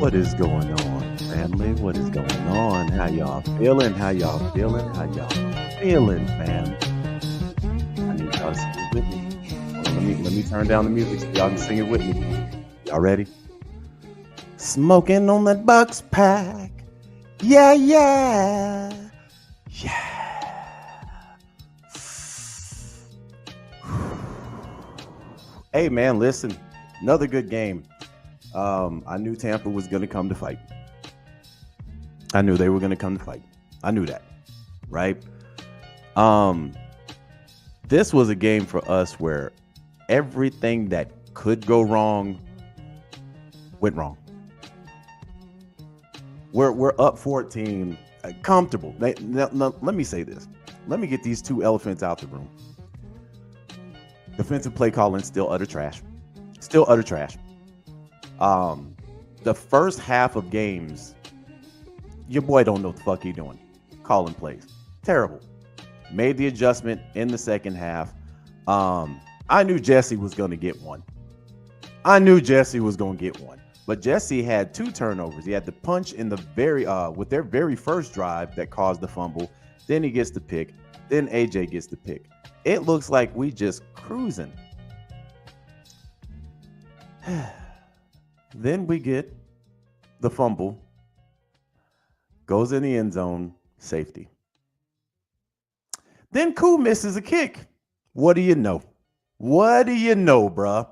What is going on, family? What is going on? How y'all feeling? How y'all feeling? How y'all feeling, fam? I need y'all to sing it with me. Hold on, let me turn down the music so y'all can sing it with me. Y'all ready? Smoking on that Bucs pack. Yeah, yeah. Yeah. Hey man, listen. Another good game. I knew Tampa was going to come to fight. I knew they were going to come to fight. I knew that, right? This was a game for us where everything that could go wrong went wrong. We're up 14, comfortable. Now, let me say this. Let me get these two elephants out the room. Defensive play calling still utter trash. Still utter trash. The first half of games, your boy don't know what the fuck he doing. Calling plays. Terrible. Made the adjustment in the second half. I knew Jesse was going to get one. But Jesse had two turnovers. He had the punch in the with their very first drive that caused the fumble. Then he gets the pick. Then AJ gets the pick. It looks like we just cruising. Then we get the fumble, goes in the end zone, safety. Then Koo misses a kick. What do you know? Bruh?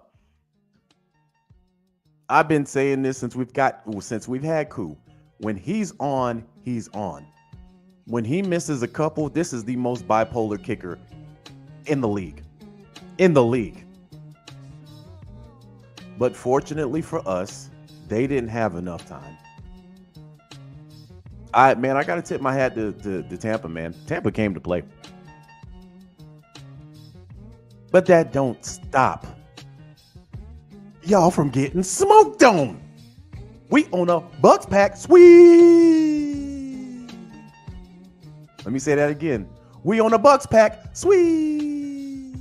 I've been saying this since we've had Koo. When he's on, he's on. When he misses a couple, this is the most bipolar kicker in the league. But fortunately for us, they didn't have enough time. I got to tip my hat to Tampa, man. Tampa came to play. But that don't stop y'all from getting smoked on. We on a Bucs pack, sweet. Let me say that again. We on a Bucs pack, sweet.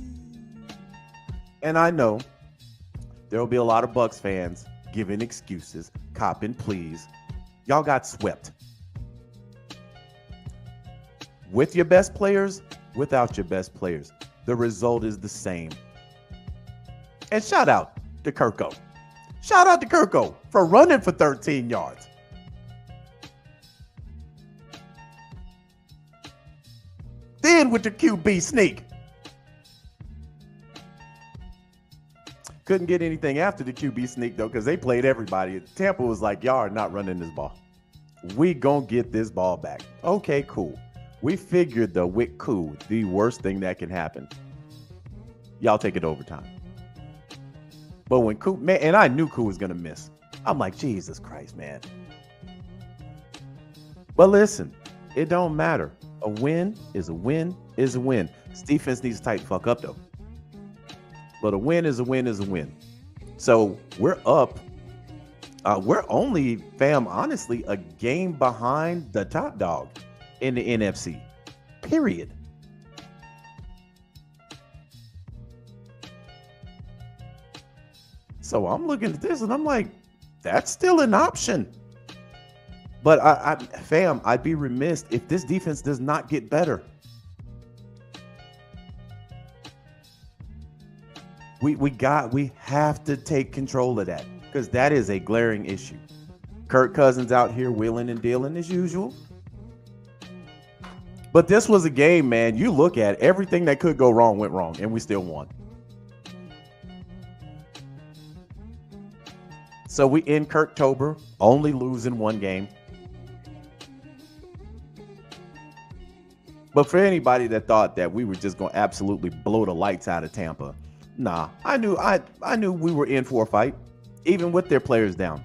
And I know there will be a lot of Bucs fans giving excuses, copping pleas. Y'all got swept. With your best players, without your best players. The result is the same. And shout out to Kirko. Shout out to Kirko for running for 13 yards. Then with the QB sneak. Couldn't get anything after the QB sneak, though, because they played everybody. Tampa was like, y'all are not running this ball. We gonna get this ball back. Okay, cool. We figured, though, with Koo, the worst thing that can happen. Y'all take it overtime. But when Koo, man, and I knew Koo was going to miss. I'm like, Jesus Christ, man. But listen, it don't matter. A win is a win is a win. This defense needs to tighten fuck up, though. But a win is a win is a win. So we're up. We're only, fam, honestly, a game behind the top dog in the NFC. Period. So I'm looking at this and I'm like, that's still an option. But I'd be remiss if this defense does not get better. We have to take control of that because that is a glaring issue. Kirk Cousins out here wheeling and dealing as usual. But this was a game, man. You look at everything that could go wrong went wrong, and we still won. So we in Kirktober, only losing one game. But for anybody that thought that we were just going to absolutely blow the lights out of Tampa, nah. I knew we were in for a fight, even with their players down.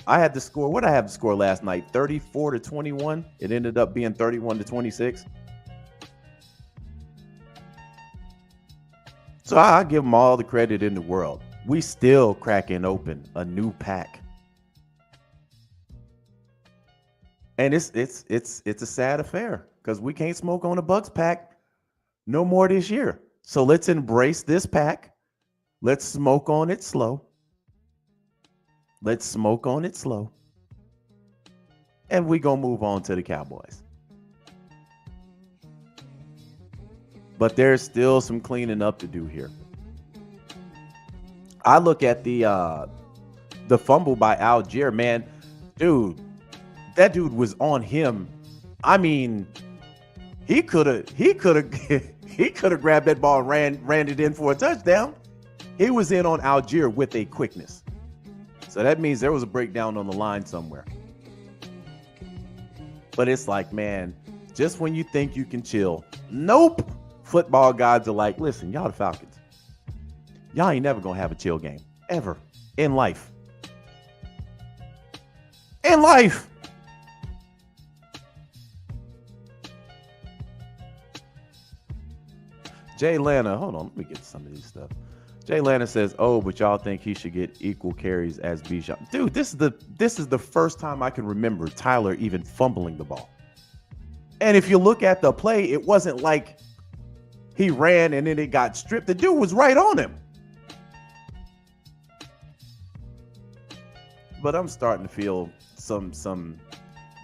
I had the score. What did I have the score last night? 34-21. It ended up being 31-26. So I give them all the credit in the world. We still cracking open a new pack. And it's a sad affair because we can't smoke on a Bucs pack no more this year. So let's embrace this pack. Let's smoke on it slow. Let's smoke on it slow. and we gonna move on to the Cowboys. But there's still some cleaning up to do here. I look at the fumble by Algier, man. Dude, that dude was on him. I mean, he could have he could have grabbed that ball and ran it in for a touchdown. He was in on Algier with a quickness. So that means there was a breakdown on the line somewhere. But it's like, man, just when you think you can chill, nope. Football gods are like, listen, y'all the Falcons. Y'all ain't never gonna have a chill game. Ever. In life. In life. Jay Lana, hold on, let me get some of these stuff. Jay Lana says, oh, but y'all think he should get equal carries as Bijan. Dude, this is the first time I can remember Tyler even fumbling the ball. And if you look at the play, it wasn't like he ran and then it got stripped. The dude was right on him. But I'm starting to feel some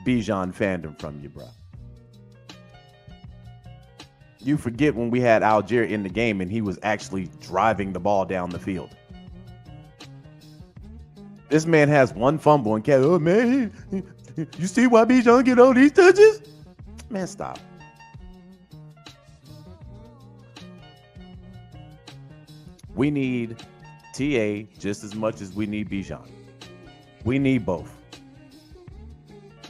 Bijan fandom from you, bro. You forget when we had Algier in the game and he was actually driving the ball down the field. This man has one fumble and oh man, you see why Bijan get all these touches? Man, stop. We need TA just as much as we need Bijan. We need both.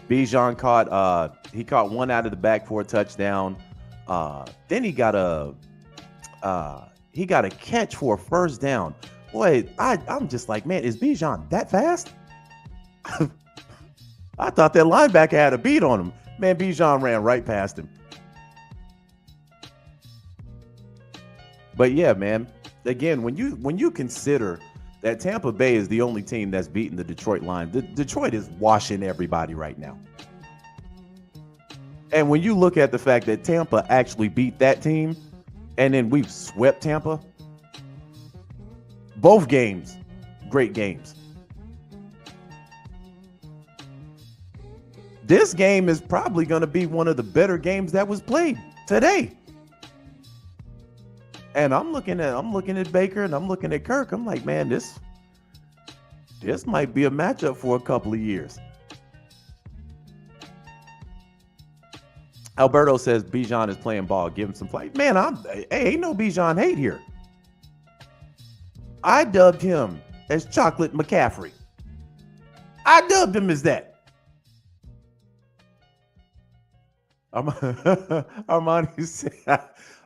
Bijan caught one out of the back for a touchdown. Then he got a catch for a first down. Boy, I'm just like, man, is Bijan that fast? I thought that linebacker had a beat on him. Man, Bijan ran right past him. But yeah, man, again, when you consider that Tampa Bay is the only team that's beaten the Detroit Lions, Detroit is washing everybody right now. And when you look at the fact that Tampa actually beat that team, and then we've swept Tampa, both games, great games. This game is probably going to be one of the better games that was played today. And I'm looking at Baker and I'm looking at Kirk. I'm like, man, this might be a matchup for a couple of years. Alberto says Bijan is playing ball. Give him some play. Man, ain't no Bijan hate here. I dubbed him as Chocolate McCaffrey. I dubbed him as that. Armani said,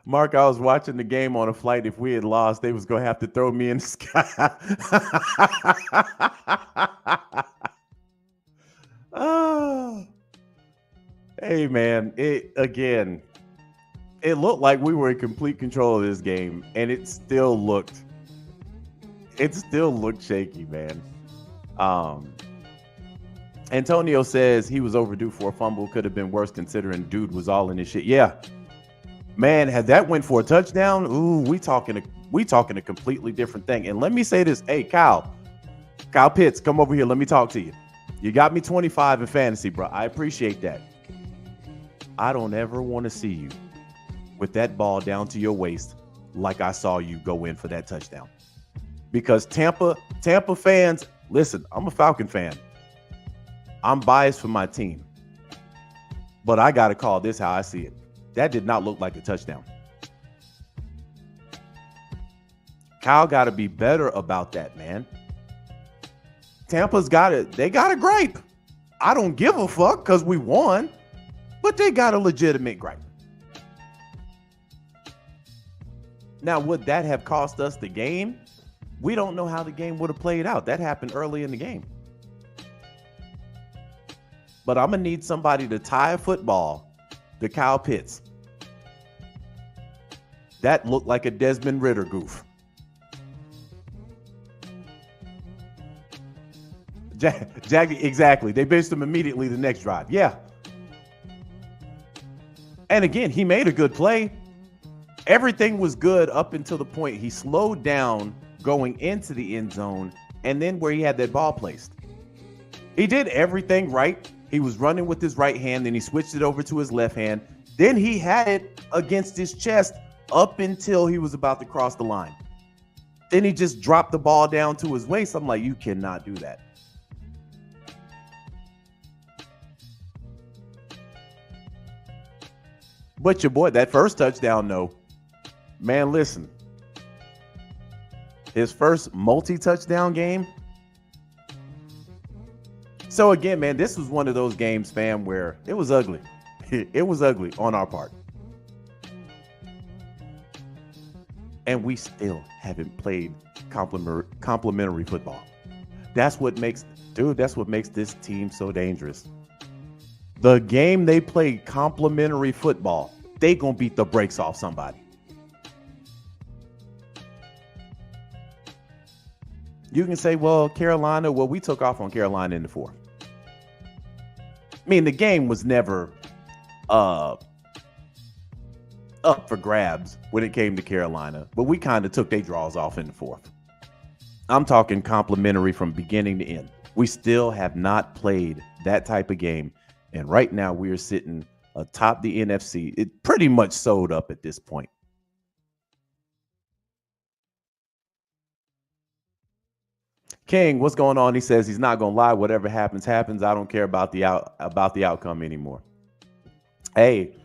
Mark, I was watching the game on a flight. If we had lost, they was going to have to throw me in the sky. Oh. Hey, man, it looked like we were in complete control of this game, and it still looked shaky, man. Antonio says he was overdue for a fumble. Could have been worse considering dude was all in his shit. Yeah, man, had that went for a touchdown, ooh, we talking a completely different thing. And let me say this, hey, Kyle Pitts, come over here. Let me talk to you. You got me 25 in fantasy, bro. I appreciate that. I don't ever want to see you with that ball down to your waist like I saw you go in for that touchdown. Because Tampa fans, listen, I'm a Falcon fan. I'm biased for my team. But I got to call this how I see it. That did not look like a touchdown. Kyle got to be better about that, man. Tampa's got it. They got a gripe. I don't give a fuck because we won. But they got a legitimate gripe. Now, would that have cost us the game? We don't know how the game would have played out. That happened early in the game. But I'm going to need somebody to tie a football to Kyle Pitts. That looked like a Desmond Ridder goof. Exactly. They benched him immediately the next drive. Yeah. And again, he made a good play. Everything was good up until the point he slowed down going into the end zone and then where he had that ball placed. He did everything right. He was running with his right hand, then he switched it over to his left hand. Then he had it against his chest up until he was about to cross the line. Then he just dropped the ball down to his waist. I'm like, you cannot do that. But your boy, that first touchdown, no. Man, listen. His first multi-touchdown game. So again, man, this was one of those games, fam, where it was ugly. It was ugly on our part. And we still haven't played complimentary football. That's what makes this team so dangerous. The game they play complimentary football, they gonna beat the brakes off somebody. You can say, well, Carolina, we took off on Carolina in the fourth. I mean, the game was never up for grabs when it came to Carolina, but we kind of took their draws off in the fourth. I'm talking complimentary from beginning to end. We still have not played that type of game, and right now we are sitting atop the NFC. It pretty much sold up at this point. King, what's going on? He says he's not gonna lie. Whatever happens, happens. I don't care about the outcome anymore. Hey,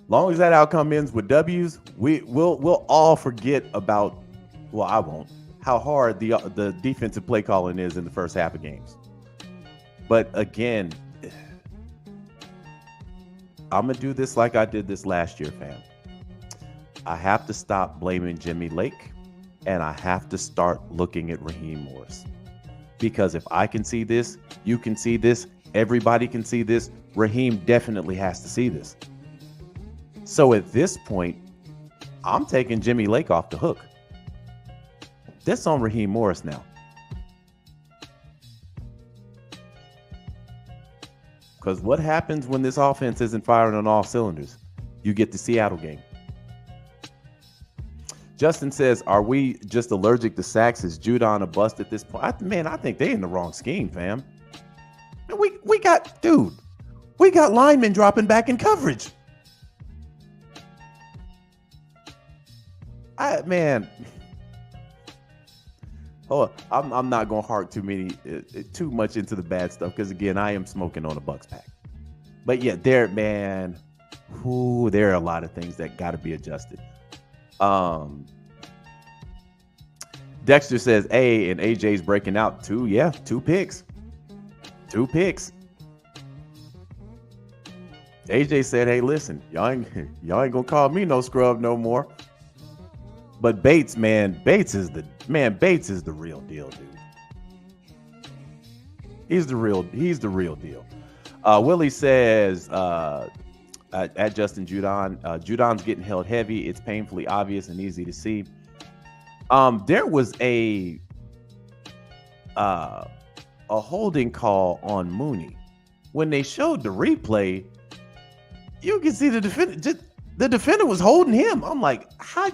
long as that outcome ends with W's, we'll all forget about. Well, I won't. How hard the defensive play calling is in the first half of games. But again, I'm gonna do this like I did this last year, fam. I have to stop blaming Jimmy Lake. And I have to start looking at Raheem Morris. Because if I can see this, you can see this, everybody can see this, Raheem definitely has to see this. So at this point, I'm taking Jimmy Lake off the hook. That's on Raheem Morris now. Because what happens when this offense isn't firing on all cylinders? You get the Seattle game. Justin says, are we just allergic to sacks? Is Judon a bust at this point? I think they in the wrong scheme, fam. We got linemen dropping back in coverage. I'm not going to hark too much into the bad stuff because, again, I am smoking on a Bucs pack. But, yeah, there are a lot of things that got to be adjusted. Dexter says, hey, and AJ's breaking out two picks. AJ said, hey, listen, y'all ain't gonna call me no scrub no more. But Bates is the real deal, dude. He's the real deal. Willie says, at Justin Judon, Judon's getting held heavy. It's painfully obvious and easy to see. There was a holding call on Mooney. When they showed the replay, you can see the defender was holding him. I'm like, how?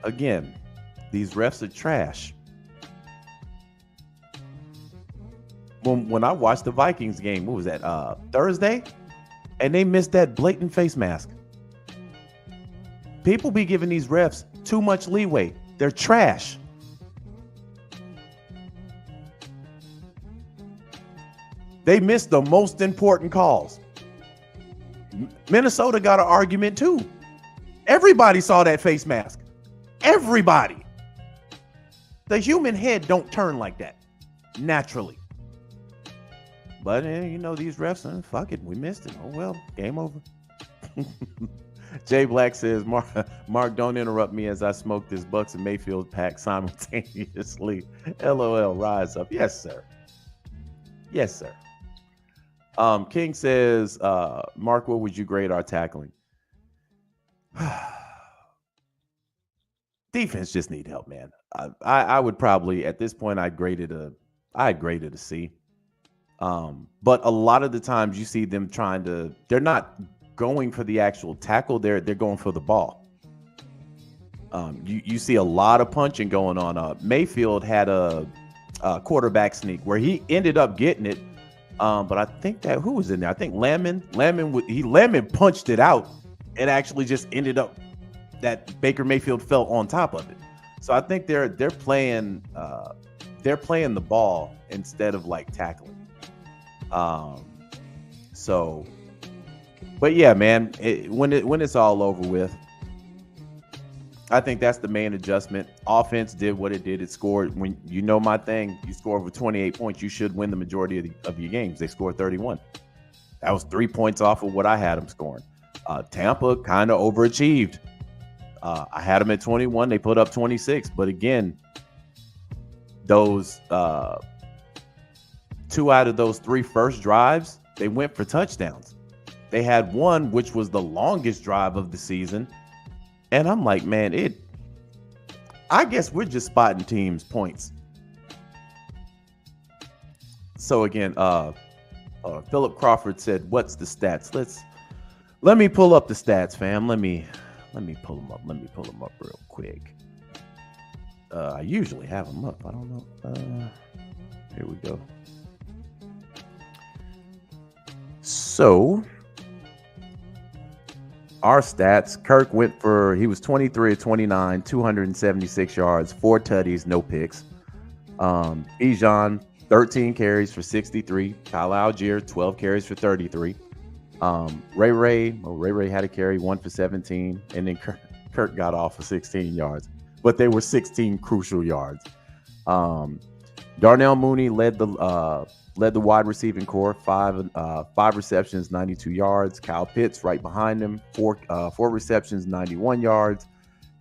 Again, these refs are trash. When I watched the Vikings game, what was that, Thursday? And they missed that blatant face mask. People be giving these refs too much leeway. They're trash. They missed the most important calls. Minnesota got an argument too. Everybody saw that face mask. Everybody. The human head don't turn like that naturally. But, these refs, fuck it, we missed it. Oh, well, game over. Jay Black says, Mark, don't interrupt me as I smoke this Bucs and Mayfield pack simultaneously. LOL, rise up. Yes, sir. Yes, sir. King says, Mark, what would you grade our tackling? Defense just need help, man. I would probably, at this point, I'd grade it a C. But a lot of the times you see them they're not going for the actual tackle, they're going for the ball. You see a lot of punching going on. Mayfield had a quarterback sneak where he ended up getting it, But I think that who was in there? I think Lamon punched it out. It actually just ended up that Baker Mayfield fell on top of it. So I think they're playing the ball instead of like tackling. So, but yeah, man, when it's all over with, I think that's the main adjustment. Offense did what it did. It scored. When my thing, you score over 28 points, you should win the majority of your games. They scored 31. That was 3 points off of what I had them scoring. Tampa kind of overachieved. I had them at 21. They put up 26. But again, those 2 out of those 3 first drives, they went for touchdowns. They had one, which was the longest drive of the season. And I'm like, man, I guess we're just spotting teams' points. So again, Philip Crawford said, "What's the stats?" Let me pull up the stats, fam. Let me pull them up. Let me pull them up real quick. I usually have them up. I don't know. Here we go. So our stats, Kirk he was 23 of 29, 276 yards, 4 tutties, no picks. Bijan, 13 carries for 63. Kyle Algier, 12 carries for 33. Ray had a carry, 1 for 17. And then Kirk got off for 16 yards. But they were 16 crucial yards. Darnell Mooney led the wide receiving core, 5 receptions, 92 yards. Kyle Pitts right behind him, 4 receptions, 91 yards.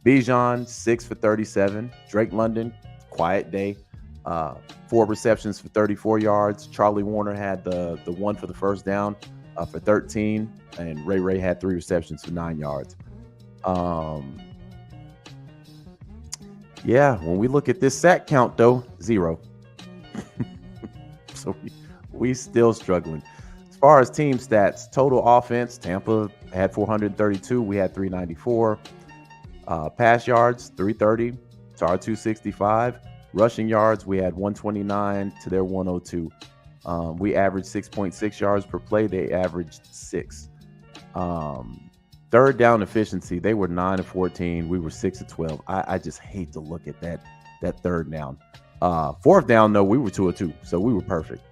Bijan, 6 for 37. Drake London, quiet day, 4 receptions for 34 yards. Charlie Warner had the one for the first down for 13, and Ray had 3 receptions for 9 yards. Yeah, when we look at this sack count, though, 0. So we still struggling. As far as team stats, total offense, Tampa had 432. We had 394. Pass yards, 330 to our 265. Rushing yards, we had 129 to their 102. We averaged 6.6 yards per play. They averaged 6. Third down efficiency, they were 9 of 14. We were 6 of 12. I just hate to look at that third down. Fourth down, though, we were 2 of 2, so we were perfect.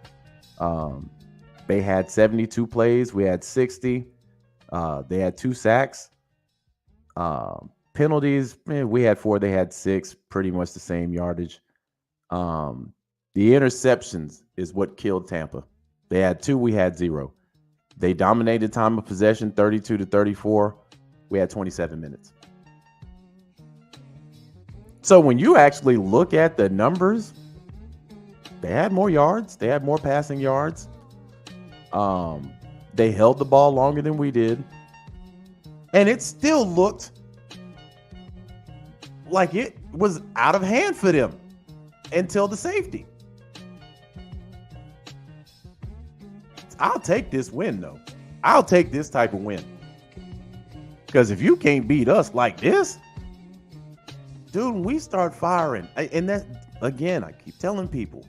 They had 72 plays. We had 60. They had 2 sacks. Penalties, we had 4. They had 6. Pretty much the same yardage. The interceptions is what killed Tampa. They had 2. We had 0. They dominated time of possession, 32 to 34. We had 27 minutes. So when you actually look at the numbers, they had more yards. They had more passing yards. They held the ball longer than we did. And it still looked like it was out of hand for them until the safety. I'll take this win, though. I'll take this type of win. Because if you can't beat us like this, dude, we start firing. And that, again, I keep telling people,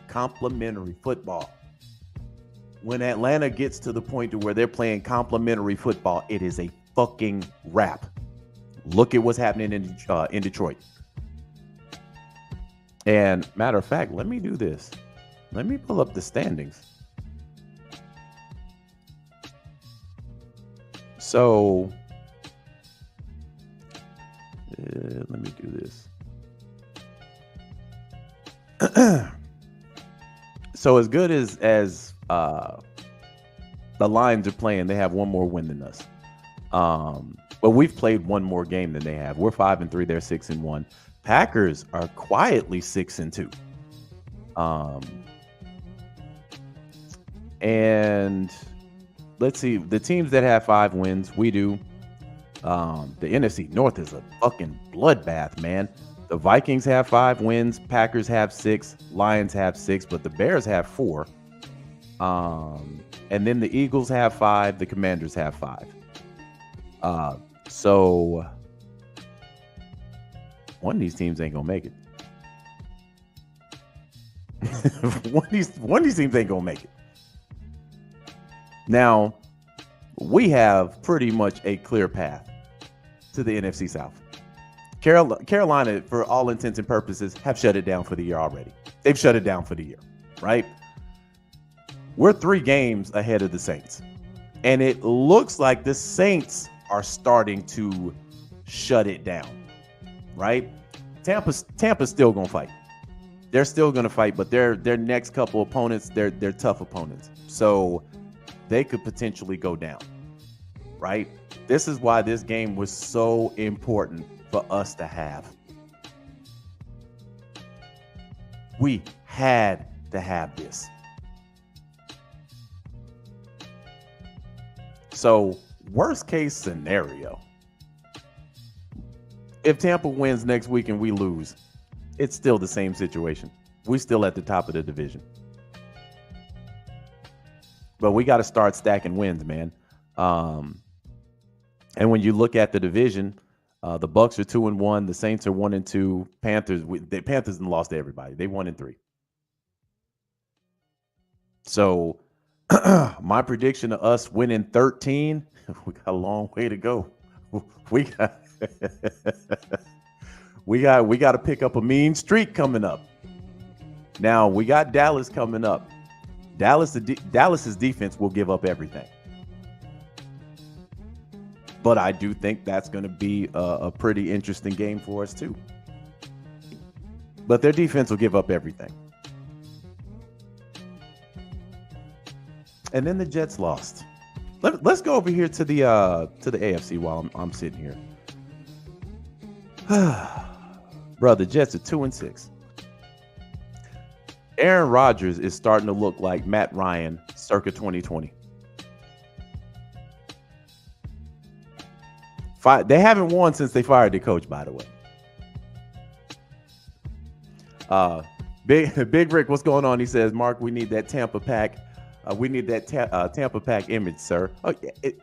complimentary football. When Atlanta gets to the point to where they're playing complimentary football, it is a fucking wrap. Look at what's happening in Detroit. And matter of fact, let me do this. Let me pull up the standings. So, let me do this. So as good as the Lions are playing, they have one more win than us. But we've played one more game than they have. We're 5-3. They're 6-1. Packers are quietly 6-2. And let's see, the teams that have 5 wins, we do. The NFC North is a fucking bloodbath, man. The Vikings have 5 wins, Packers have 6, Lions have 6, but the Bears have 4. And then the Eagles have 5, the Commanders have 5. So one of these teams ain't gonna make it. one of these teams ain't gonna make it. Now, we have pretty much a clear path to the NFC South. Carolina, for all intents and purposes, have shut it down for the year already. They've shut it down for the year, right? We're 3 games ahead of the Saints. And it looks like the Saints are starting to shut it down, right? Tampa's still going to fight. They're still going to fight, but their next couple opponents, they're tough opponents. So they could potentially go down, right? This is why this game was so important for us to have. We had to have this. So, worst case scenario, if Tampa wins next week and we lose, it's still the same situation. We're still at the top of the division. But we got to start stacking wins, man. And when you look at the division, the Bucs are 2-1. The Saints are 1-2. The Panthers have lost to everybody. They 1-3. So my prediction of us winning 13, we got a long way to go. We got to pick up a mean streak coming up. Now we got Dallas coming up. Dallas's defense will give up everything. But I do think that's going to be a pretty interesting game for us too. But their defense will give up everything. And then the Jets lost. Let's go over here to the AFC while I'm sitting here. Bro, the Jets are 2-6. Aaron Rodgers is starting to look like Matt Ryan circa 2020. They haven't won since they fired the coach, by the way. Big Rick, what's going on? He says, Mark, we need that Tampa pack. We need that Tampa pack image, sir. Oh,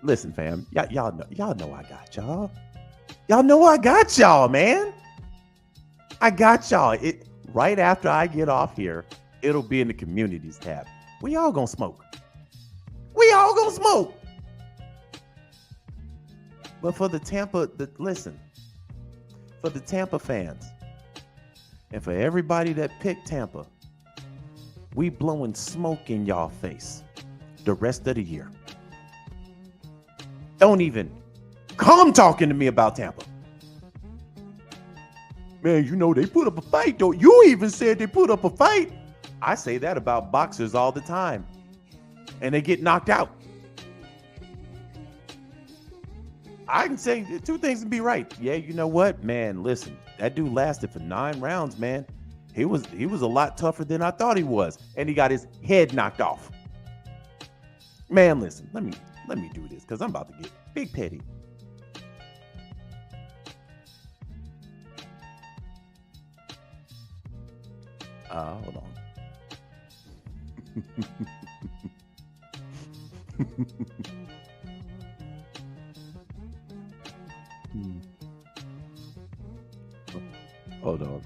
listen, fam. Y'all know I got y'all. Y'all know I got y'all, man. I got y'all. Right after I get off here, it'll be in the communities tab. We all gonna smoke. But for the Tampa fans, and for everybody that picked Tampa, we blowing smoke in y'all face the rest of the year. Don't even come talking to me about Tampa. Man, you know they put up a fight, though. You even said they put up a fight. I say that about boxers all the time. And they get knocked out. I can say 2 things and be right. Yeah, you know what? Man, listen. That dude lasted for 9 rounds, man. He was a lot tougher than I thought he was. And he got his head knocked off. Man, listen. Let me do this because I'm about to get big petty. Hold on. Hold on.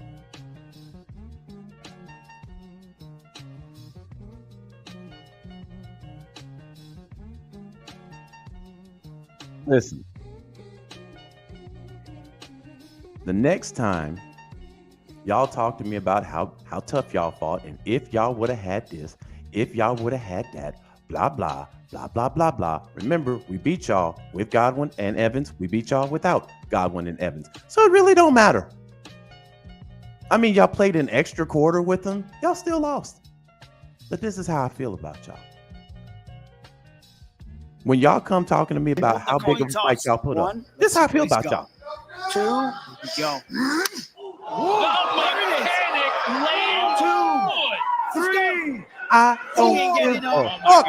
Listen. The next time y'all talk to me about how tough y'all fought, and if y'all would have had this, if y'all would have had that, blah, blah, blah, blah, blah, blah. Remember, we beat y'all with Godwin and Evans. We beat y'all without Godwin and Evans. So it really don't matter. I mean, y'all played an extra quarter with them. Y'all still lost. But this is how I feel about y'all. When y'all come talking to me about how big of a fight y'all put up, this is how I feel about y'all. 2, go. I don't give a fuck.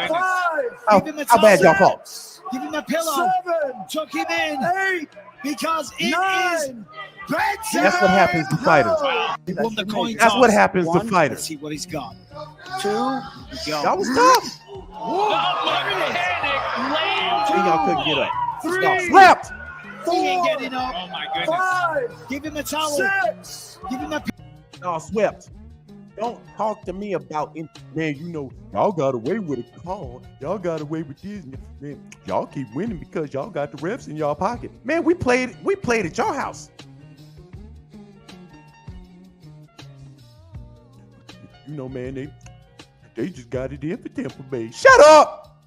How bad y'all fought? Give him a pillow. 7, Chuck him in. 8, because it 9, is bedtime. That's what happens to fighters. He won the coin That's toss. what happens to 1, fighters. Let's see what he's got. 2, go. Y'all was tough. Y'all couldn't get up. 3, Y'all slapped. He ain't getting up. 5, Give him a towel. 6. Give him a Y'all swept. Don't talk to me about man. You know, y'all got away with a call. Y'all got away with this. Man, y'all keep winning because y'all got the refs in y'all pocket. Man, we played at your house. You know, man, they just got it in for Tampa Bay. Shut up.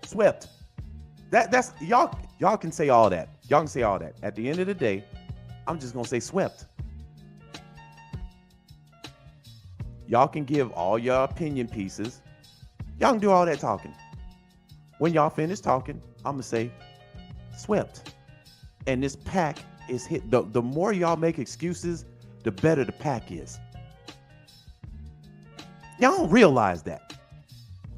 Swept. That's y'all can say all that. Y'all can say all that. At the end of the day, I'm just gonna say swept. Y'all can give all your opinion pieces. Y'all can do all that talking. When y'all finish talking, I'm gonna say swept. And this pack is hit. The more y'all make excuses, the better the pack is. Y'all don't realize that.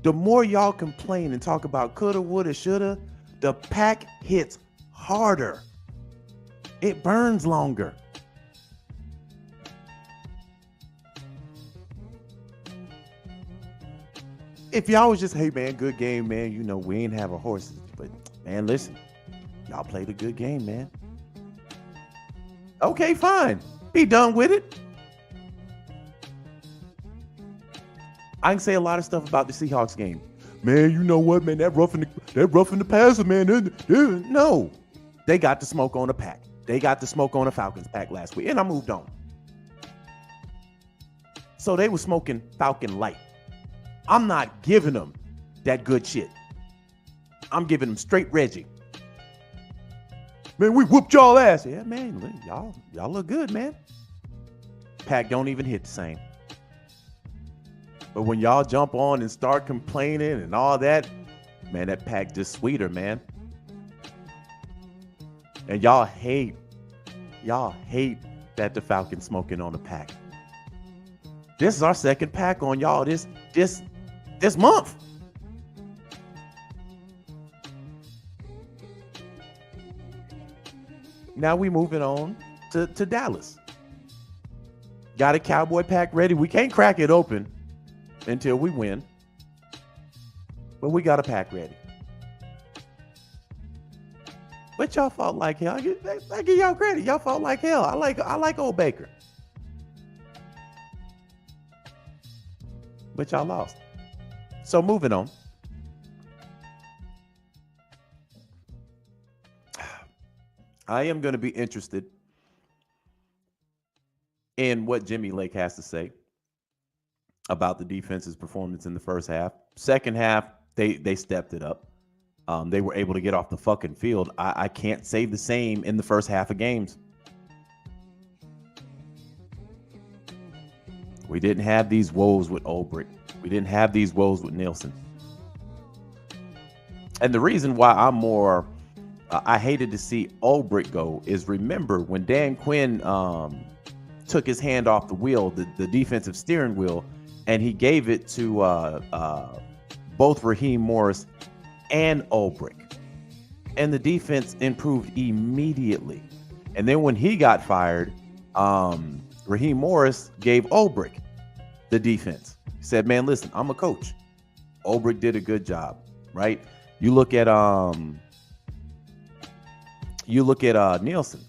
The more y'all complain and talk about coulda, woulda, shoulda, the pack hits harder. It burns longer. If y'all was just, hey man, good game, man. You know, we ain't have our horses. But man, listen, y'all played a good game, man. Okay, fine. Be done with it. I can say a lot of stuff about the Seahawks game. Man, you know what, man? That roughing the passer, man. No. They got the smoke on the pack. They got the smoke on the Falcons pack last week. And I moved on. So they were smoking Falcon light. I'm not giving them that good shit. I'm giving them straight Reggie. Man, we whooped y'all ass. Yeah, man, y'all look good, man. Pack don't even hit the same. But when y'all jump on and start complaining and all that, man, that pack just sweeter, man. And y'all hate that the Falcons smoking on the pack. This is our second pack on y'all this month. Now we moving on to Dallas. Got a Cowboy pack ready. We can't crack it open until we win. But we got a pack ready. But y'all fought like hell. I give y'all credit. Y'all fought like hell. I like old Baker. But y'all lost. So moving on. I am going to be interested in what Jimmy Lake has to say about the defense's performance in the first half. Second half, they stepped it up. They were able to get off the fucking field. I can't say the same in the first half of games. We didn't have these woes with Ulbrich. We didn't have these woes with Nielsen. And the reason why I'm more, I hated to see Ulbrich go is, remember when Dan Quinn took his hand off the wheel, the defensive steering wheel, and he gave it to both Raheem Morris and Ulbrich. And the defense improved immediately. And then when he got fired, Raheem Morris gave Ulbrich the defense. He said, man, listen, I'm a coach. Ulbrich did a good job, right? You look at Nielsen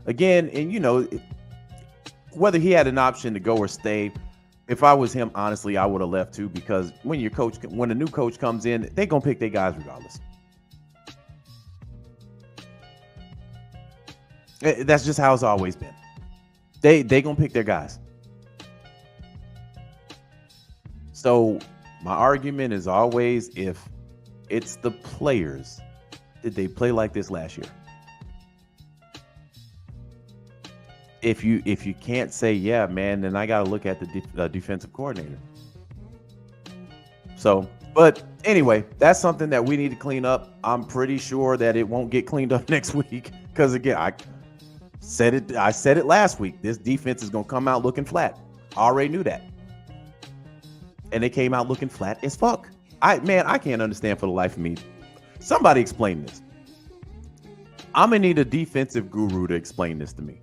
again, and you know, whether he had an option to go or stay, if I was him, honestly, I would have left too, because when a new coach comes in, they're gonna pick their guys regardless. That's just how it's always been. They gonna pick their guys. So my argument is always, if it's the players, did they play like this last year? If you can't say yeah, man, then I got to look at the defensive coordinator. So, but anyway, that's something that we need to clean up. I'm pretty sure that it won't get cleaned up next week, because again, I said it last week. This defense is going to come out looking flat. I already knew that. And they came out looking flat as fuck. I can't understand for the life of me. Somebody explain this. I'm going to need a defensive guru to explain this to me.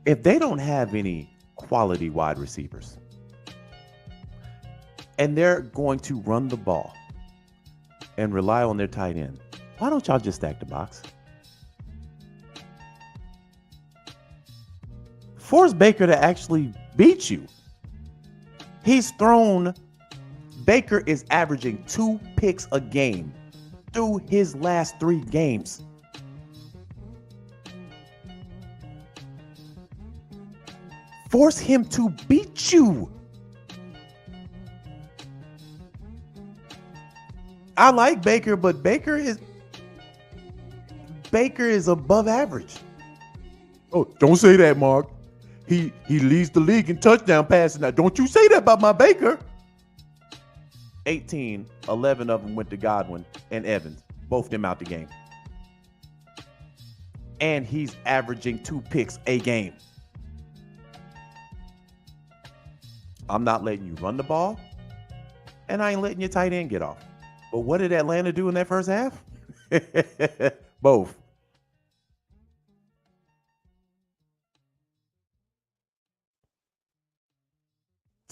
If they don't have any quality wide receivers and they're going to run the ball and rely on their tight end, why don't y'all just stack the box? Force Baker to actually beat you. Baker is averaging 2 picks a game through his last 3 games. Force him to beat you. I like Baker, but Baker is above average. Oh, don't say that, Mark. He leads the league in touchdown passing. Now, don't you say that about my Baker. 18, 11 of them went to Godwin and Evans. Both of them out the game. And he's averaging 2 picks a game. I'm not letting you run the ball, and I ain't letting your tight end get off. But what did Atlanta do in that first half? Both.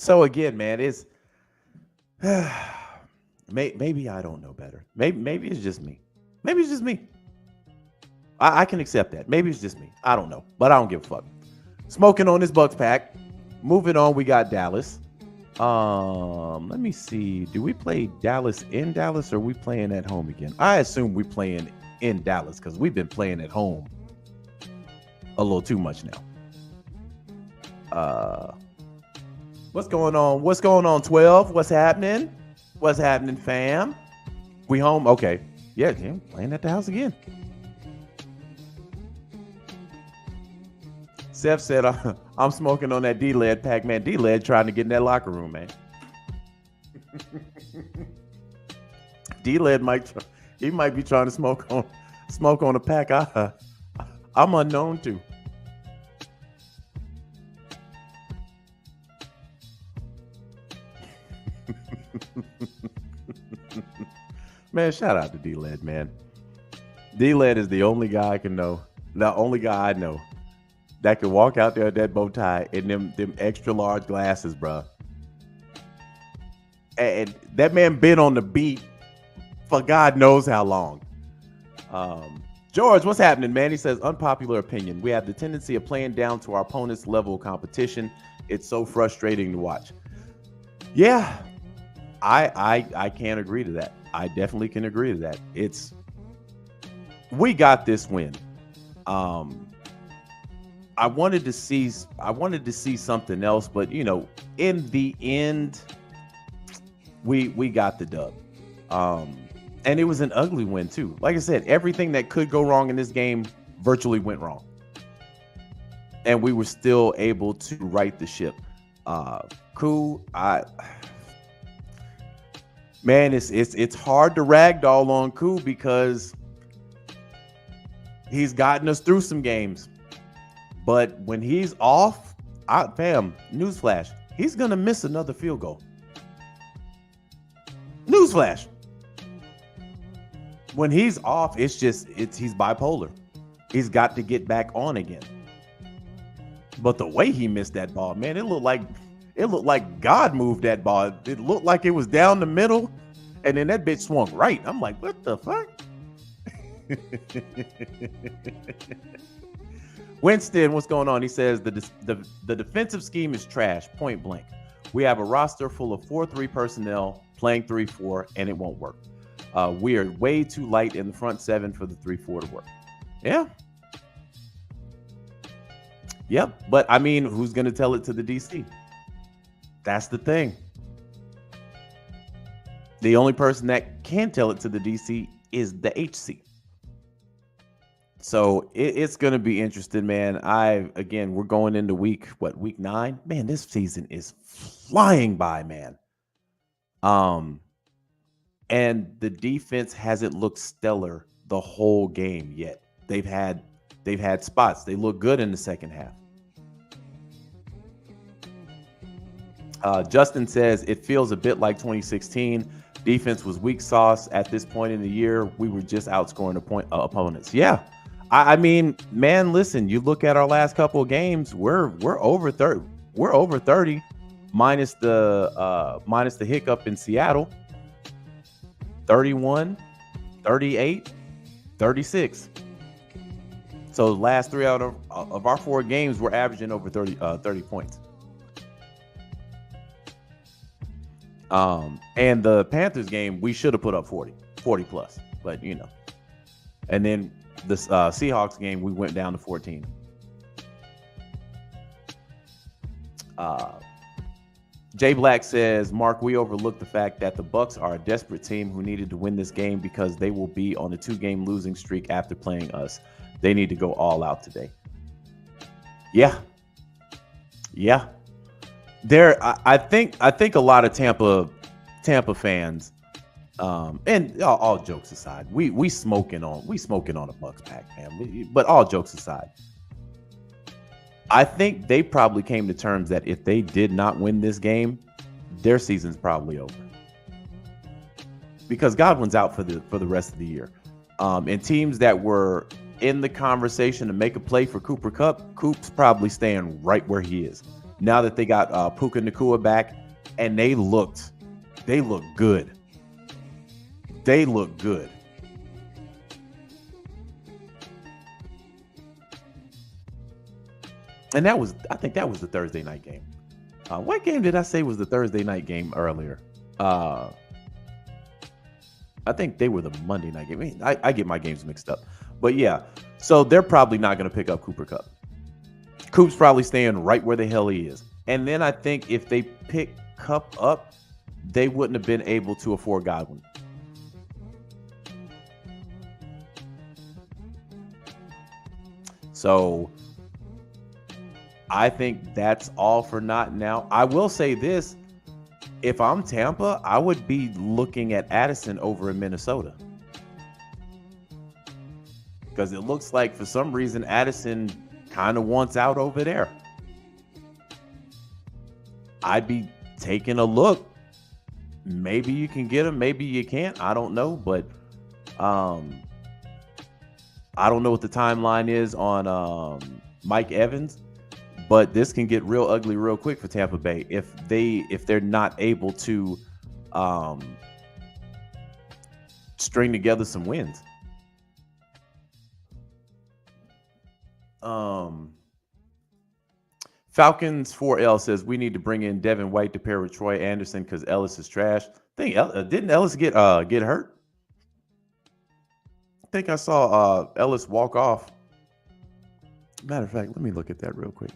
So again, man, it's maybe I don't know better. Maybe it's just me. Maybe it's just me. I can accept that. Maybe it's just me. I don't know, but I don't give a fuck. Smoking on this Bucs pack. Moving on, we got Dallas. Let me see. Do we play Dallas in Dallas, or are we playing at home again? I assume we playing in Dallas because we've been playing at home a little too much now. What's going on? What's going on, 12? What's happening? What's happening, fam? We home? Okay. Yeah, playing at the house again. Seth said, I'm smoking on that D-Led pack, man. D-Led trying to get in that locker room, man. D-Led might be trying to smoke on a pack I'm unknown to. Man, shout out to D-Led, man. D-Led is the only guy I can know. The only guy I know that could walk out there with that bow tie and them extra large glasses, bro. And that man been on the beat for God knows how long. George, what's happening, man? He says, unpopular opinion. We have the tendency of playing down to our opponent's level of competition. It's so frustrating to watch. Yeah, I can't agree to that. I definitely can agree to that. We got this win. I wanted to see something else, but in the end, we got the dub. And it was an ugly win too. Like I said, everything that could go wrong in this game virtually went wrong. And we were still able to right the ship. Cool. Man, it's hard to ragdoll on Koo because he's gotten us through some games. But when he's off, newsflash, he's going to miss another field goal. Newsflash. When he's off, he's bipolar. He's got to get back on again. But the way he missed that ball, man, it looked like God moved that ball. It looked like it was down the middle, and then that bitch swung right. I'm like, what the fuck? Winston, what's going on? He says the defensive scheme is trash, point blank. We have a roster full of 4-3 personnel playing 3-4, and it won't work. We are way too light in the front seven for the 3-4 to work. Yeah. Yep. But I mean, who's going to tell it to the DC? That's the thing. The only person that can tell it to the DC is the HC. So it's going to be interesting, man. We're going into week 9? Man, this season is flying by, man. And the defense hasn't looked stellar the whole game yet. They've had spots. They look good in the second half. Justin says it feels a bit like 2016. Defense was weak sauce at this point in the year. We were just outscoring opponents. Yeah. I mean, man, listen, you look at our last couple of games, we're over 30. We're over 30 minus the hiccup in Seattle. 31, 38, 36. So the last 3 out of our 4 games, we're averaging over 30 points. And the Panthers game, we should have put up 40 plus, but you know. And then the Seahawks game, we went down to 14. Jay Black says, Mark, we overlooked the fact that the Bucs are a desperate team who needed to win this game because they will be on a 2-game losing streak after playing us. They need to go all out today. Yeah. I think a lot of Tampa fans, and all jokes aside, we smoking on a Bucs pack, man. But all jokes aside, I think they probably came to terms that if they did not win this game, their season's probably over. Because Godwin's out for the rest of the year. And teams that were in the conversation to make a play for Cooper Kupp, Coop's probably staying right where he is. Now that they got Puka Nacua back, and they look good. They look good. And I think that was the Thursday night game. What game did I say was the Thursday night game earlier? I think they were the Monday night game. I get my games mixed up. But yeah, so they're probably not going to pick up Cooper Kupp. Coop's probably staying right where the hell he is. And then I think if they pick Kupp up, they wouldn't have been able to afford Godwin. So I think that's all for not now. I will say this. If I'm Tampa, I would be looking at Addison over in Minnesota. Because it looks like for some reason Addison kind of wants out over there. I'd be taking a look. Maybe you can get him, maybe you can't. I don't know, but I don't know what the timeline is on Mike Evans, but this can get real ugly real quick for Tampa Bay if they're not able to string together some wins. Falcons 4L says we need to bring in Devin White to pair with Troy Anderson because Ellis is trash. Didn't Ellis get hurt? I think I saw Ellis walk off. Matter of fact, let me look at that real quick.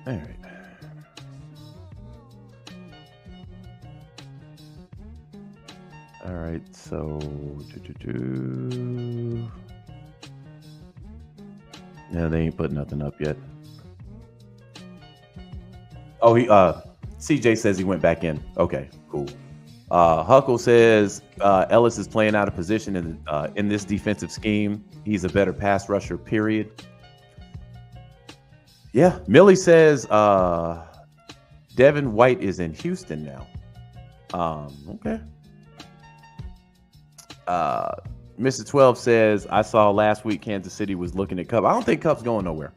All right. All right, so yeah, they ain't put nothing up yet. Oh, CJ says he went back in. Okay, cool. Huckle says Ellis is playing out of position in this defensive scheme. He's a better pass rusher, period. Yeah, Millie says Devin White is in Houston now. Okay. Mr. 12 says, I saw last week Kansas City was looking at Kupp. I don't think Kupp's going nowhere.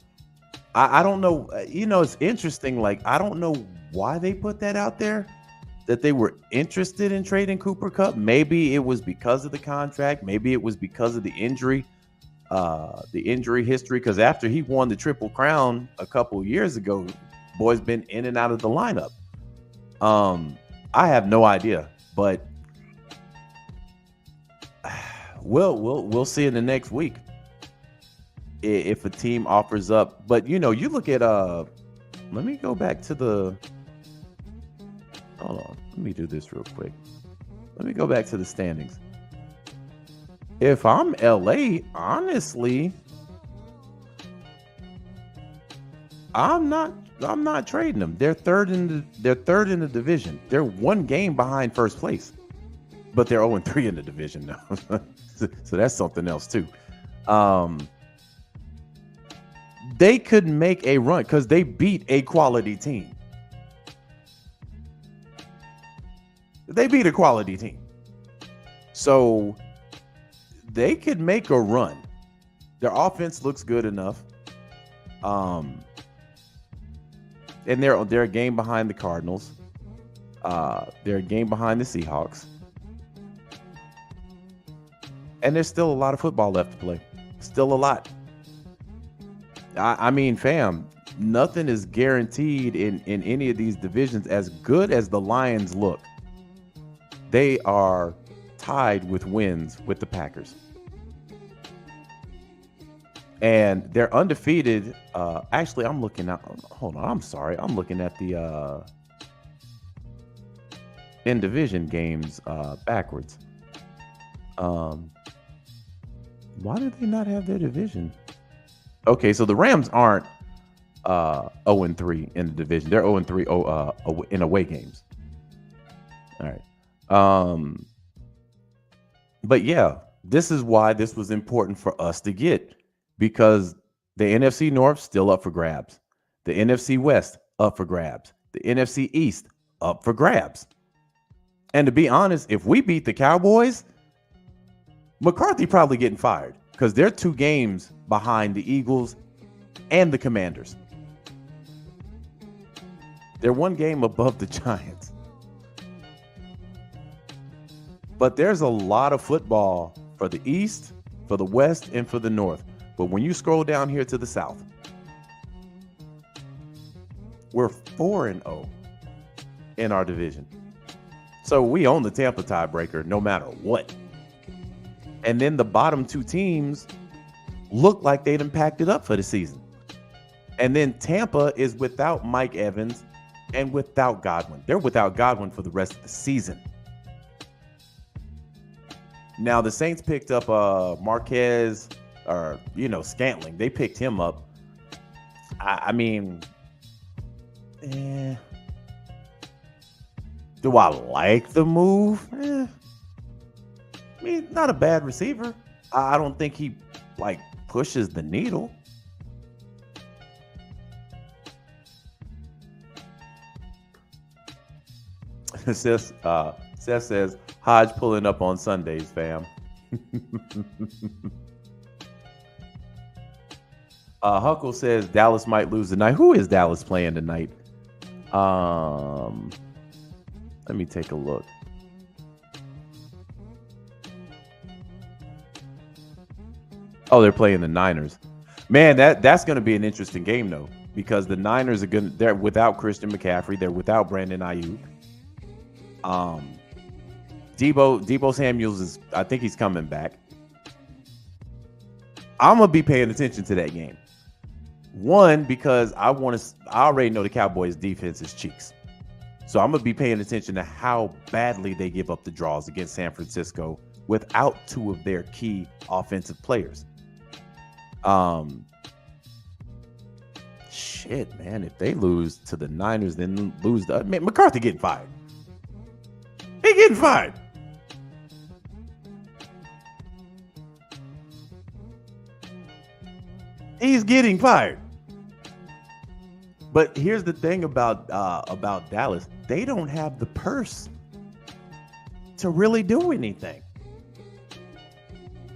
I don't know. It's interesting. Like, I don't know why they put that out there, that they were interested in trading Cooper Kupp. Maybe it was because of the contract. Maybe it was because of the injury history. Because after he won the Triple Crown a couple of years ago, boy's been in and out of the lineup. I have no idea, but we'll see in the next week if a team offers up. But you look at let me go back to the hold on. Let me do this real quick. Let me go back to the standings. If I'm LA, honestly, I'm not trading them. They're third in the division. They're one game behind first place. But they're 0-3 in the division now. So that's something else too. They could make a run because they beat a quality team. They beat a quality team. So they could make a run. Their offense looks good enough. And they're a game behind the Cardinals. They're a game behind the Seahawks. And there's still a lot of football left to play. Still a lot. I mean, fam, nothing is guaranteed in any of these divisions. As good as the Lions look, they are tied with wins with the Packers. And they're undefeated. Actually, I'm looking at, hold on, I'm sorry. I'm looking at the in division games backwards. Why do they not have their division? Okay, so the Rams aren't 0-3 in the division. They're 0-3 in away games. All right. But yeah, this is why this was important for us to get, because the NFC North still up for grabs. The NFC West up for grabs. The NFC East up for grabs. And to be honest, if we beat the Cowboys, McCarthy probably getting fired, because they're 2 games behind the Eagles and the Commanders. They're 1 game above the Giants. But there's a lot of football for the East, for the West, and for the North. But when you scroll down here to the South, we're 4-0 in our division. So we own the Tampa tiebreaker no matter what. And then the bottom 2 teams look like they done packed it up for the season. And then Tampa is without Mike Evans and without Godwin. They're without Godwin for the rest of the season. Now, the Saints picked up Marquez, or, Scantling. They picked him up. I mean, do I like the move? I mean, not a bad receiver. I don't think he, pushes the needle. Seth says, Hodge pulling up on Sundays, fam. Huckle says Dallas might lose tonight. Who is Dallas playing tonight? Let me take a look. Oh, they're playing the Niners. Man, that's going to be an interesting game, though, because the Niners they're without Christian McCaffrey. They're without Brandon Ayuk. Debo Samuels I think he's coming back. I'm going to be paying attention to that game. One, because I already know the Cowboys defense is cheeks. So I'm going to be paying attention to how badly they give up the draws against San Francisco without 2 of their key offensive players. Shit, man, if they lose to the Niners, then lose McCarthy getting fired. He getting fired. He's getting fired. But here's the thing about Dallas. They don't have the purse to really do anything.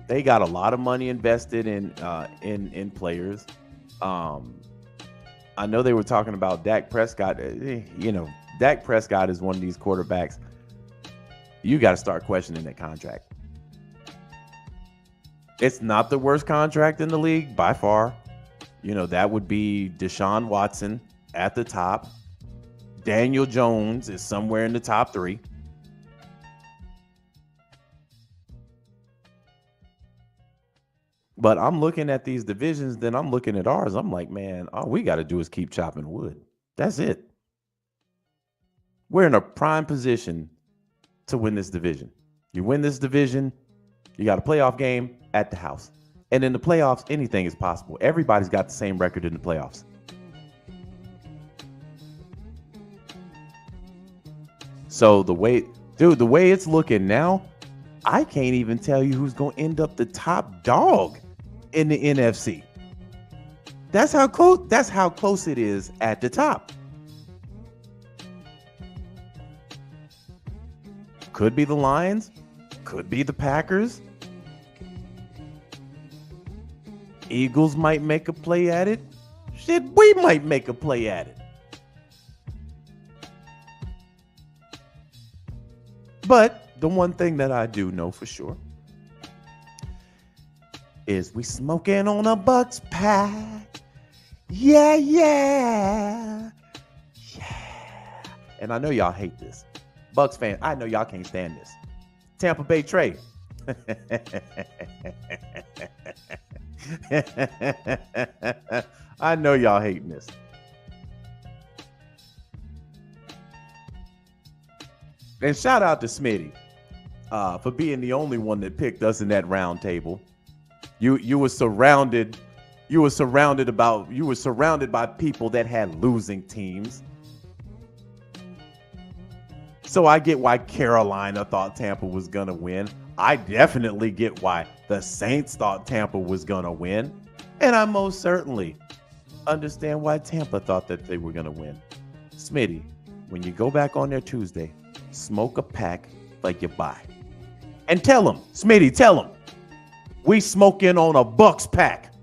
They got a lot of money invested in players. I know they were talking about Dak Prescott. Dak Prescott is one of these quarterbacks. You got to start questioning that contract. It's not the worst contract in the league by far. That would be Deshaun Watson at the top. Daniel Jones is somewhere in the top 3. But I'm looking at these divisions, then I'm looking at ours. I'm like, man, all we got to do is keep chopping wood. That's it. We're in a prime position to win this division. You win this division, you got a playoff game at the house. And in the playoffs, anything is possible. Everybody's got the same record in the playoffs. So the way it's looking now, I can't even tell you who's going to end up the top dog in the NFC. That's how close it is at the top. Could be the Lions, could be the Packers. Eagles might make a play at it. Shit, we might make a play at it. But the one thing that I do know for sure is we smoking on a Bucs pack. Yeah, yeah. Yeah. And I know y'all hate this. Bucs fan, I know y'all can't stand this. Tampa Bay Trey. I know y'all hating this. And shout out to Smitty for being the only one that picked us in that round table. You were surrounded by people that had losing teams. So I get why Carolina thought Tampa was gonna win. I definitely get why the Saints thought Tampa was gonna win. And I most certainly understand why Tampa thought that they were gonna win. Smitty, when you go back on there Tuesday, smoke a pack like you buy. And tell them, Smitty, tell them, we smoking on a Bucs pack.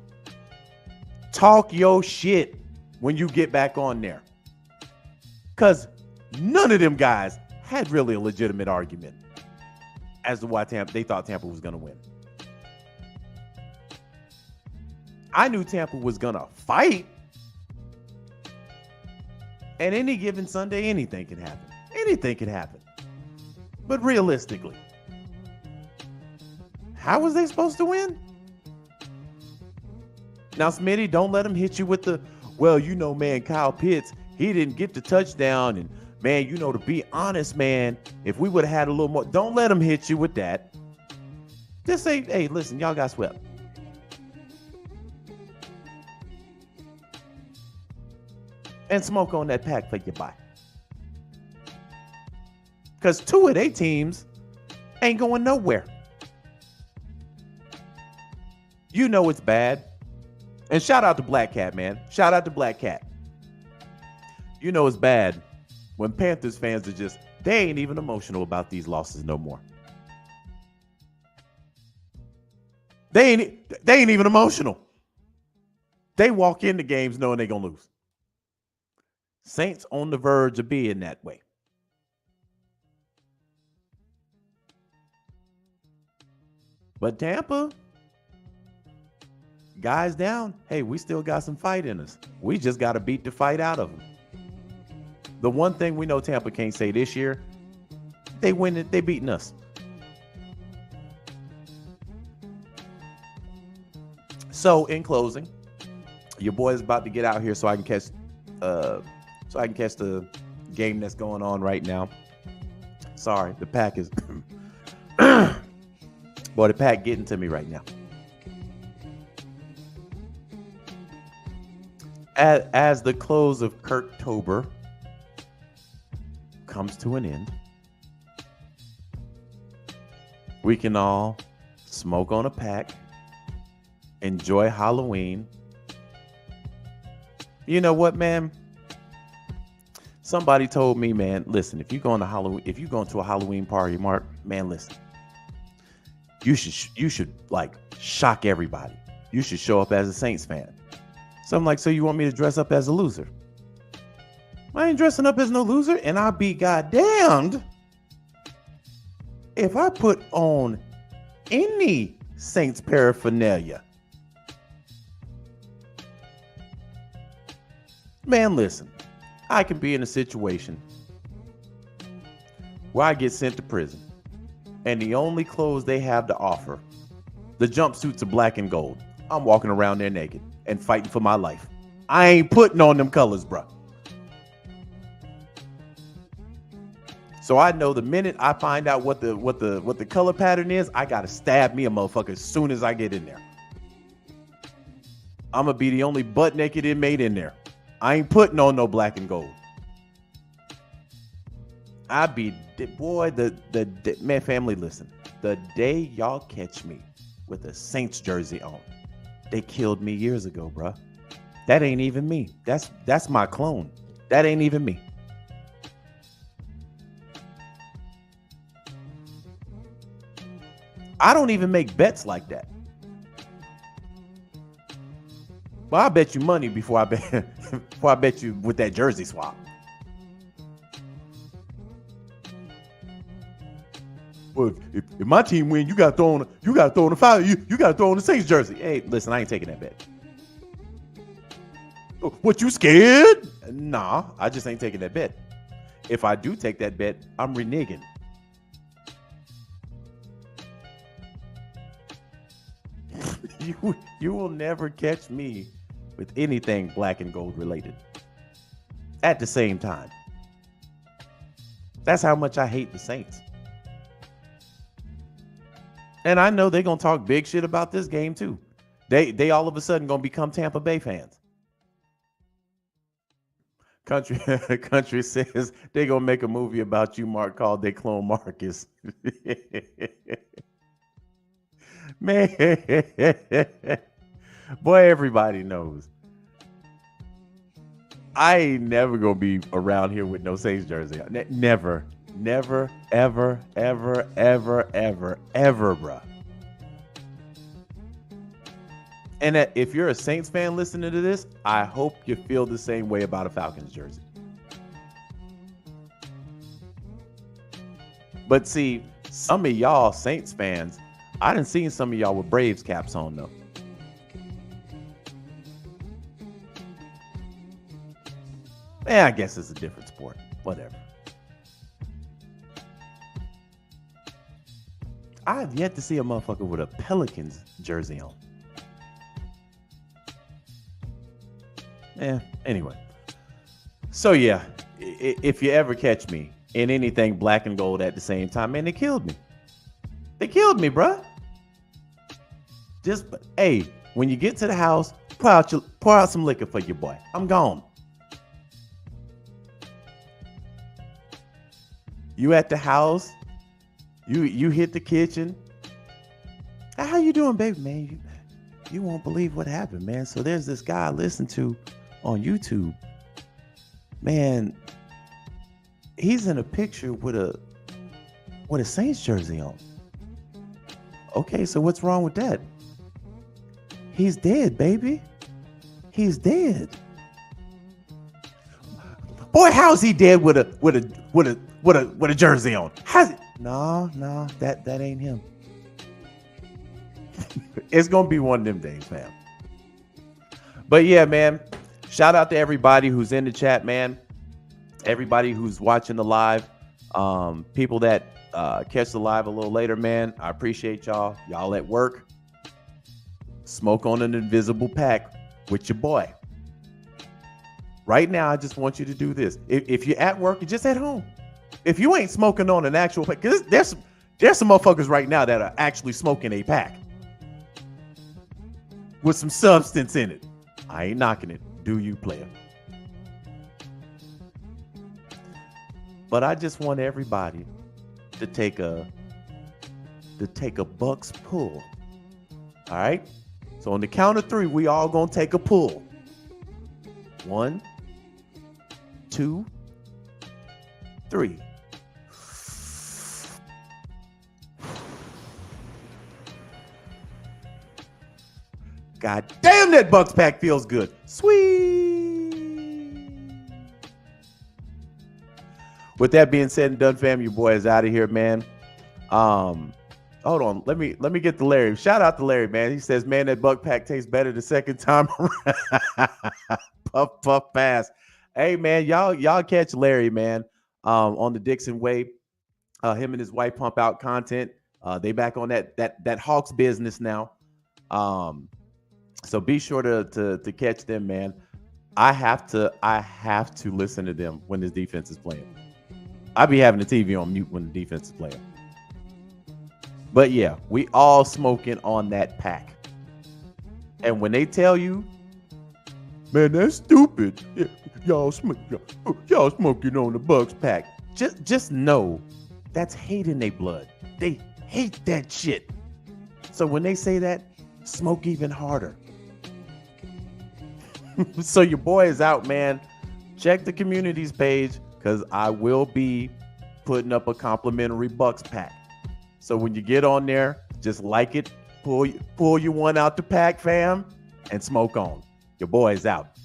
Talk your shit when you get back on there. Because none of them guys had really a legitimate argument as to why they thought Tampa was going to win. I knew Tampa was going to fight. And any given Sunday, anything can happen. Anything can happen. But realistically, how was they supposed to win? Now, Smitty, don't let him hit you with the, well, you know, man, Kyle Pitts, he didn't get the touchdown. And, man, you know, to be honest, man, if we would have had a little more, don't let him hit you with that. Just say, hey, listen, y'all got swept. And smoke on that pack like you buy. Because 2 of their teams ain't going nowhere. You know it's bad. And shout out to Black Cat, man. Shout out to Black Cat. You know it's bad when Panthers fans are just, they ain't even emotional about these losses no more. They ain't even emotional. They walk into games knowing they're going to lose. Saints on the verge of being that way. But Tampa, guys down, hey, we still got some fight in us. We just got to beat the fight out of them. The one thing we know Tampa can't say this year, they win it, they beating us. So in closing, your boy is about to get out here so I can catch the game that's going on right now. Sorry, the pack is boy, the pack getting to me right now. As the close of Kirktober comes to an end, we can all smoke on a pack, enjoy Halloween. You know what, man? Somebody told me, man, listen, if you're going to a Halloween party, Mark, man, listen, you should like shock everybody. You should show up as a Saints fan. So I'm like, so you want me to dress up as a loser? I ain't dressing up as no loser, and I'll be goddamned if I put on any Saints paraphernalia. Man, listen, I can be in a situation where I get sent to prison, and the only clothes they have to offer, the jumpsuits are black and gold. I'm walking around there naked and fighting for my life. I ain't putting on them colors, bro. So I know the minute I find out what the color pattern is, I gotta stab me a motherfucker as soon as I get in there. I'm gonna be the only butt naked inmate in there. I ain't putting on no black and gold. I be, boy, man, family, listen. The day y'all catch me with a Saints jersey on, they killed me years ago, bro. That ain't even me. That's my clone. That ain't even me. I don't even make bets like that. Well, I bet you money before I bet you with that jersey swap. well, if my team win, you got to throw on the fire. You got to throw on the Saints jersey. Hey, listen, I ain't taking that bet. What, you scared? Nah, I just ain't taking that bet. If I do take that bet, I'm reneging. You will never catch me with anything black and gold related at the same time. That's how much I hate the Saints. And I know they're going to talk big shit about this game too. They all of a sudden going to become Tampa Bay fans. Country says they're going to make a movie about you, Mark, called They Clone Marcus. Man, boy, everybody knows. I ain't never going to be around here with no Saints jersey. Never, ever, bruh. And if you're a Saints fan listening to this, I hope you feel the same way about a Falcons jersey. But see, some of y'all Saints fans, I done seen some of y'all with Braves caps on though. I guess it's a different sport. Whatever. I have yet to see a motherfucker with a Pelicans jersey on. Anyway. So yeah, if you ever catch me in anything black and gold at the same time, man, they killed me. They killed me, bruh. Just, hey, when you get to the house, pour out some liquor for your boy. I'm gone. You at the house, you hit the kitchen. How you doing, baby? Man, you won't believe what happened, man. So there's this guy I listen to on YouTube. Man, he's in a picture with a Saints jersey on. Okay, so what's wrong with that? He's dead, baby. He's dead. Boy, how's he dead with a jersey on? How's it? No, that ain't him. It's gonna be one of them days, fam. But yeah, man. Shout out to everybody who's in the chat, man. Everybody who's watching the live. People that catch the live a little later, man. I appreciate y'all. Y'all at work. Smoke on an invisible pack with your boy. Right now, I just want you to do this. If you're at work, you're just at home. If you ain't smoking on an actual pack, because there's some motherfuckers right now that are actually smoking a pack with some substance in it. I ain't knocking it. Do you, player? But I just want everybody to take a Bucs pull. All right? So on the count of 3, we all gonna take a pull. 1, 2, 3. God damn, that Bucs pack feels good. Sweet. With that being said and done, fam, your boy is out of here, man. Hold on. Let me get to Larry. Shout out to Larry, man. He says, man, that Buck pack tastes better the second time around. puff pass. Hey, man, y'all catch Larry, man, on the Dixon Way. Him and his wife pump out content. They back on that Hawks business now. So be sure to catch them, man. I have to listen to them when this defense is playing. I be having the TV on mute when the defense is playing. But yeah, we all smoking on that pack. And when they tell you, man, that's stupid. Y'all smoking on the Bucs pack. Just know that's hate in their blood. They hate that shit. So when they say that, smoke even harder. So your boy is out, man. Check the communities page because I will be putting up a complimentary Bucs pack. So when you get on there, just like it, pull you one out the pack, fam, and smoke on. Your boy is out.